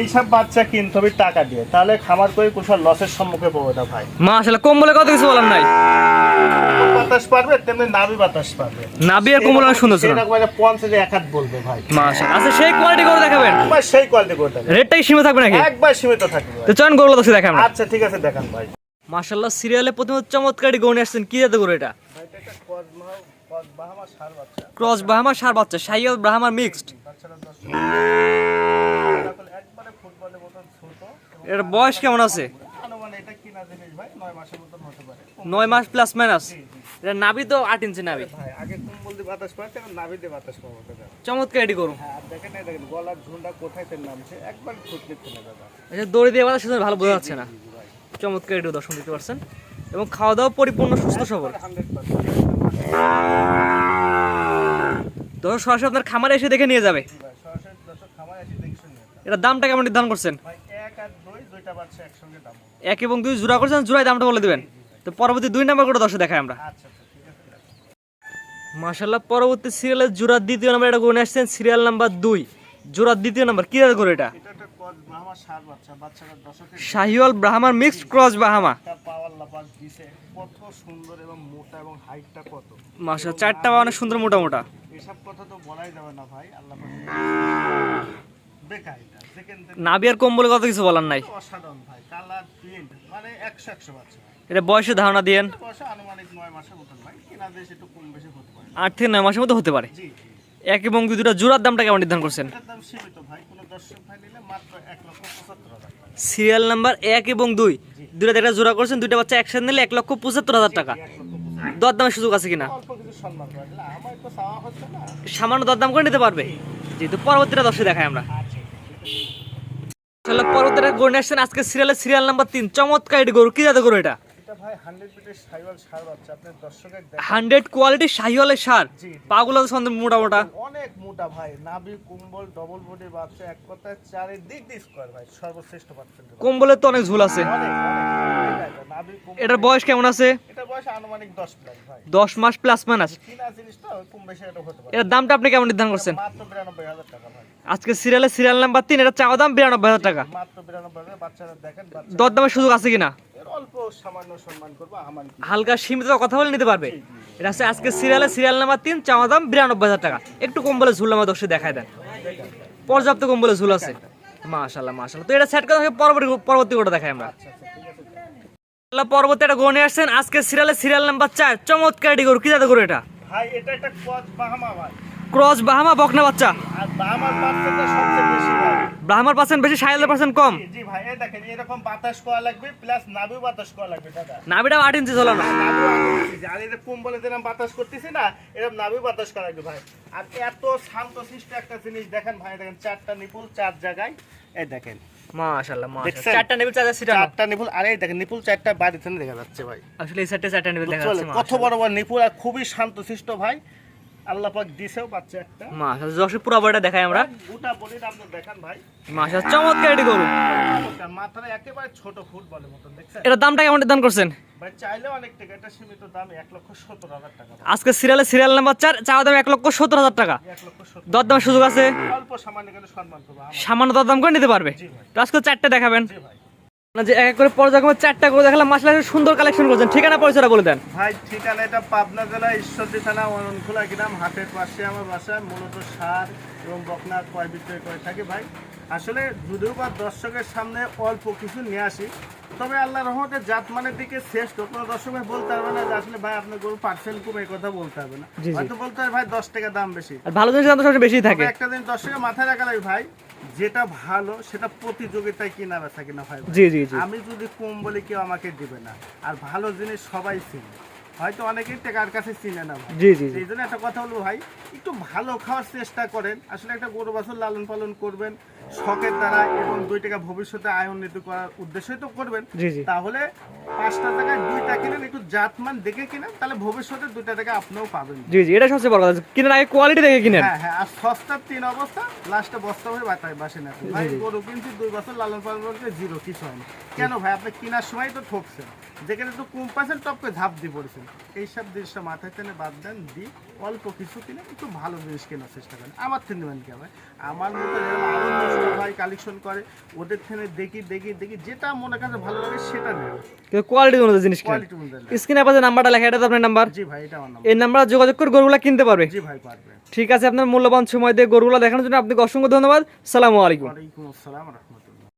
এইসব বাচ্চা কিনতে হবে টাকা দিয়ে, তাহলে খামার করে কুশল লসের সম্মুখে পড়বে না ভাই। মাশাআল্লাহ, কম্বলে কত কিছু বলার নাই। বাতাস পারবে তেমনি নাভি বাতাস পারবে। নাভি আর কম্বল সুন্দর সুন্দর। এরকম একটা 50 এক হাত বলবে ভাই। মাশাআল্লাহ। আচ্ছা, সেই কোয়ালিটি করে দেখাবেন ভাই, সেই কোয়ালিটি করে দেখাবেন। রেটটাই সীমিত থাকবে নাকি? একবার সীমিত থাকবে ভাই। তো চয়ন গরুগুলো দর্শক দেখান। আচ্ছা ঠিক আছে, দেখান ভাই। মাশাআল্লাহ, সিরিয়ালে প্রথমে চমৎকারী গরু নিয়ে আসছেন। কি জাতের গরু এটা? ভাই এটা একটা ক্রস বাহামা ষাঁড় বাচ্চা। ক্রস ব্রাহ্মা ষাঁড় বাচ্চা, শাহিওয়াল ব্রাহ্মা মিক্সড। বাচ্চাটা 10 একবারে ফুটবলের মতন ছোট। এর বয়স কেমন আছে? মানে এটা কিনা জিনিস ভাই 9 মাসের মতন হতে পারে। 9 মাস প্লাস মাইনাস। এটা নাভি তো 8 ইঞ্চি নাভি ভাই। আগে কম্বল দিয়ে বাতাস পাচ্ছে, এখন নাভি দিয়ে বাতাস পাবো দাদা। চমৎকার এটি গরু। হ্যাঁ, দেখেন এই দেখেন গলার ঝুলটা কোথায় তেল নামছে, একবার ফুটলে তেলে দাদা। আচ্ছা, দড়ি দিয়ে বাতাস ভালো বোঝা যাচ্ছে না। চমৎকার এটি দর্শন দিতে পারছেন এবং খাওয়া দাওয়া পরিপূর্ণ সুস্থ সবল। 100% দর্শক সরাসরি আপনার খামারে এসে দেখে নিয়ে যাবে। সরাসরি দর্শক খামার এসে দেখে শুনে নিতে। এটার দামটা কেমন নির্ধারণ করছেন? ভাই 1 আর 2 দুইটা বাচ্চা একসঙ্গে দাম হবে। 1 এবং 2 জোড়া করছেন, জোড়ায় দামটা বলে দিবেন। তো পরবর্তী 2 নাম্বার করে দর্শক দেখায় আমরা। আচ্ছা ঠিক আছে। মাশাআল্লাহ, পরবর্তী সিরিয়ালের জোড়ার দ্বিতীয় নাম্বার এটা গনে আসছেন, সিরিয়াল নাম্বার 2 জোড়ার দ্বিতীয় নাম্বার। কি জাতের গরু এটা? এটা একটা ক্রস বাহামা ষাঁড় বাচ্চা। বাচ্চাটা দর্শকের শাহিওয়াল ব্রাহ্মার মিক্সড ক্রস বাহামা। পাওয়ার লাপাস দিছে, কত সুন্দর এবং মোটা এবং হাইটটা কত। মাশাআল্লাহ, চারটা অনেক সুন্দর মোটা মোটা। এসব কথা তো বলাই যাবে না ভাই, আল্লাহ পাক বেকার। এটা সেকেন্ড নাভি আর কম্বলে কত কিছু বলার নাই। অসাধারণ ভাই, কালার প্রিন্ট মানে 100 বাচ্চা। এটা বয়সের ধারণা দিয়েন। বয়স আনুমানিক 9 মাসের মতন ভাই, কিনা দেশ একটু কম বেশি হতে পারে। 8 থেকে 9 মাসের মধ্যে হতে পারে। জি 1 এবং 2 দুটো জোড়ার দামটা কেমন নির্ধারণ করছেন? এটার দাম সীমিত ভাই, কোনো দর্শক ভাই নিলে মাত্র 1,75,000 টাকা। সিরিয়াল নাম্বার 1 এবং 2 দুটো একটা জোড়া করছেন, দুইটা বাচ্চা একসাথে নিলে 1,75,000 টাকা। 1,75,000 দরদামের সুযোগ আছে কিনা? অল্প কিছু সম্মান করে দিলে আমার তো চাওয়া হচ্ছে না। সামান্য দরদাম করে নিতে পারবে। যেহেতু পরবর্তীটা দর্শক দেখায় আমরা। আচ্ছা আসলে পরবর্তীটা গরু নিয়ে আসছেন আজকে সিরিয়াল নাম্বার 3 চমৎকার এটি গরু। কি জাতের গরু এটা? এটা ভাই 100 পিটের শাহিওয়াল ষাঁড় বাচ্চা। আপনার দর্শকের 100 কোয়ালিটি শাহিওয়ালের ষাঁড়। জি। পাগুলো তো সুন্দর মোটা মোটা। অনেক মোটা ভাই, নাভি কুম্বল ডবল বডি বাচ্চা, এক কথায় চারিদিক দিয়ে স্কয়ার ভাই, সর্বশ্রেষ্ঠ বাচ্চা। কম্বলের তো অনেক ঝুল আছে। অনেক নাভি কুম্বল। এটার বয়স কেমন আছে? এটা বয়স আনুমানিক 10 প্লাস ভাই। 10 মাস প্লাস মাইনাস। কিনা জিনিসটা কম বেশি এটা হতে পারে। এর দামটা আপনি কেমন নির্ধারণ করছেন? মাত্র 92,000 টাকা ভাই। আজকে সিরিয়াল নাম্বার 3 এটা চাওয়া দাম 92,000 টাকা। মাত্র 92,000। বাচ্চারা দেখেন, বাচ্চা দরদামের সুযোগ আছে কিনা? এর অল্প সামান্য সম্মান করবো আমার কি। হালকা সীমিত কথা বলে নিতে পারবে। এটা আছে আজকে সিরিয়াল নাম্বার 3 চাওয়া দাম 92,000 টাকা। একটু কম্বলে ঝুল আমার দর্শক দেখায় দেন। পর্যাপ্ত কম্বলে ঝুল আছে। মাশাআল্লাহ মাশাআল্লাহ। তো এটা সেট করে পরবর্তী কোটা দেখাই আমরা। আচ্ছা ঠিক আছে। আল্লাহ, পরবর্তী একটা গরু নিয়ে আসছেন আজকে সিরিয়াল নাম্বার 4 চমৎকার এটি গরু। কি জাতের গরু এটা? ভাই এটা একটা ক্রস বাহামা ভাই। ক্রস বাহামা বকনা বাচ্চা। আর বাহামার বাচ্চাটা সবচেয়ে বেশি ভাই। ব্রাহ্মার পার্সেন্ট বেশি, শাহিওয়ালের পার্সেন্ট কম। জি ভাই, এই দেখেন এরকম বাতাস করা লাগবে, প্লাস নাভি বাতাস করা লাগবে দাদা। নাভিটা 8 ইঞ্চি ঝোলানো। নাভি বাতাস, আর এটা কম্বলে যেরকম বাতাস করতেছি না, এরকম নাভি বাতাস করা লাগবে ভাই। আর এত শান্তশিষ্ট একটা জিনিস দেখেন ভাই, দেখেন 4টা নিপুল 4 জায়গায়। এই দেখেন মাশাআল্লাহ মাশাআল্লাহ। দেখছেন? 4টা নিপুল 4 সিটানো। 4টা নিপুল, আর এই দেখেন নিপুল 4টা বাড়িতে দেখা যাচ্ছে ভাই। আসলে এই সাইডে 4টা নিপুল দেখা যাচ্ছে। কত বড় বড় নিপুল, আর খুবই শান্তশিষ্ট ভাই। আল্লাহ পাক দিছেও বাচ্চা একটা। মাশাআল্লাহ, দর্শক পুরো বড়টা দেখাই আমরা। গোটা বডিটা আপনি দেখেন ভাই। মাশাআল্লাহ, চমৎকার এটি গরু। মাথাটা একেবারে ছোট ফুটবলের মতন, দেখছেন? এটার দামটা কেমন নির্ধারণ করছেন? ভাই চাইলে অনেক টাকা, এটা সীমিত দাম 1,70,000 টাকা ভাই। আজকে সিরিয়াল নাম্বার 4 চাওয়া দাম 1,70,000 টাকা। 1,70,000। দরদামের সুযোগ আছে। অল্প সামান্য করে সম্মান করবো আমার। সামান্য দরদাম করে নিতে পারবে। জি ভাই। তো আজকে 4টা দেখাবেন জি ভাই। না যে এক এক করে পর্যায়ক্রমে 4টা করে দেখালাম। মাশাআল্লাহ, সুন্দর কালেকশন করছেন। ঠিকানা পরিচয়টা বলে দেন। ভাই ঠিকানা এটা পাবনা জেলা ঈশ্বরদী থানা অরণখোলা গ্রাম, হাটের পাশে আমার বাসা। মূলত সার এবং বকনা ক্রয় বিক্রয় করে থাকি ভাই। আসলে যদিও বা দর্শকের সামনে অল্প কিছু নিয়ে আসি, তবে আল্লাহ রহমতে জাতমানের দিকে শ্রেষ্ঠ। কোনো দর্শক ভাই বলতে পারবে না যে আসলে ভাই আপনার গরু পার্সেন্ট কম, এই কথা বলতে হবে না। জি, জি। হয়তো বলতে হবে ভাই 10 টাকা দাম বেশি। আর ভালো জিনিসের দাম তো সবচেয়ে বেশি থাকে। তবে একটা দিন দর্শকের মাথায় রাখা লাগবে ভাই, যেটা ভালো সেটা প্রতিযোগিতায় কিনা বেচা কিনা ভাই। জি জি জি। আমি যদি কম বলি কেউ আমাকে দিবে না। আর ভালো জিনিস সবাই চিনে, হয়তো অনেকেই টাকার কাছে চিনে না ভাই। জি জি জি। এই জন্য একটা কথা বলবো ভাই, একটু ভালো খাওয়ার চেষ্টা করেন। আসলে একটা গরু বাছুর লালন পালন করবেন শখের দ্বারা, এবং 2 টাকা ভবিষ্যতে আয় উন্নতি করার উদ্দেশ্যই তো করবেন। জি জি। তাহলে 5টা জায়গায় 2টা কিনেন, একটু জাতমান দেখে কিনেন, তাহলে ভবিষ্যতে 2টা টাকা আপনিও পাবেন। জি জি, এটা সবচেয়ে বড় কথা। কিনার আগে কোয়ালিটি দেখে কিনেন। হ্যাঁ হ্যাঁ। আর সস্তার 3 অবস্থা, লাস্টে বস্তা হয়ে বাসে না ভাই। গরু কিনছি 2 বছর লালন পালন করতে জিরো, কিছু হয়নি। কেন ভাই? আপনি কেনার সময় তো ঠকছেন, যেখানে একটু কম পাচ্ছেন টপকে ঝাঁপ দিয়ে পড়েছেন। এইসব জিনিসটা মাথায় টেনে বাদ দেন, অল্প কিছু কিনে একটু ভালো জিনিস কেনার চেষ্টা করেন। আমার থেকে নেবেন কি ভাই? আমার মতো কাস্টমার ভাই কালেকশন করে, ওদের থেকে দেখি দেখি দেখি যেটা মনে কাছে ভালো লাগে সেটা নেয়, কিন্তু কোয়ালিটি অনুযায়ী জিনিস কিনেন। কোয়ালিটি অনুযায়ী। স্ক্রিনে আপনার যে নাম্বারটা লেখা, এটা তো আপনার নাম্বার। জি ভাই, এটা আমার নাম। এই নাম্বারে যোগাযোগ করে গরুগুলা কিনতে পারবে। জি ভাই, পারবে। ঠিক আছে, আপনার মূল্যবান সময় দিয়ে গরুগুলা দেখানোর জন্য আপনাকে অসংখ্য ধন্যবাদ। সালামু আলাইকুম। ওয়ালাইকুম আসসালাম রাহমাতুল্লাহ।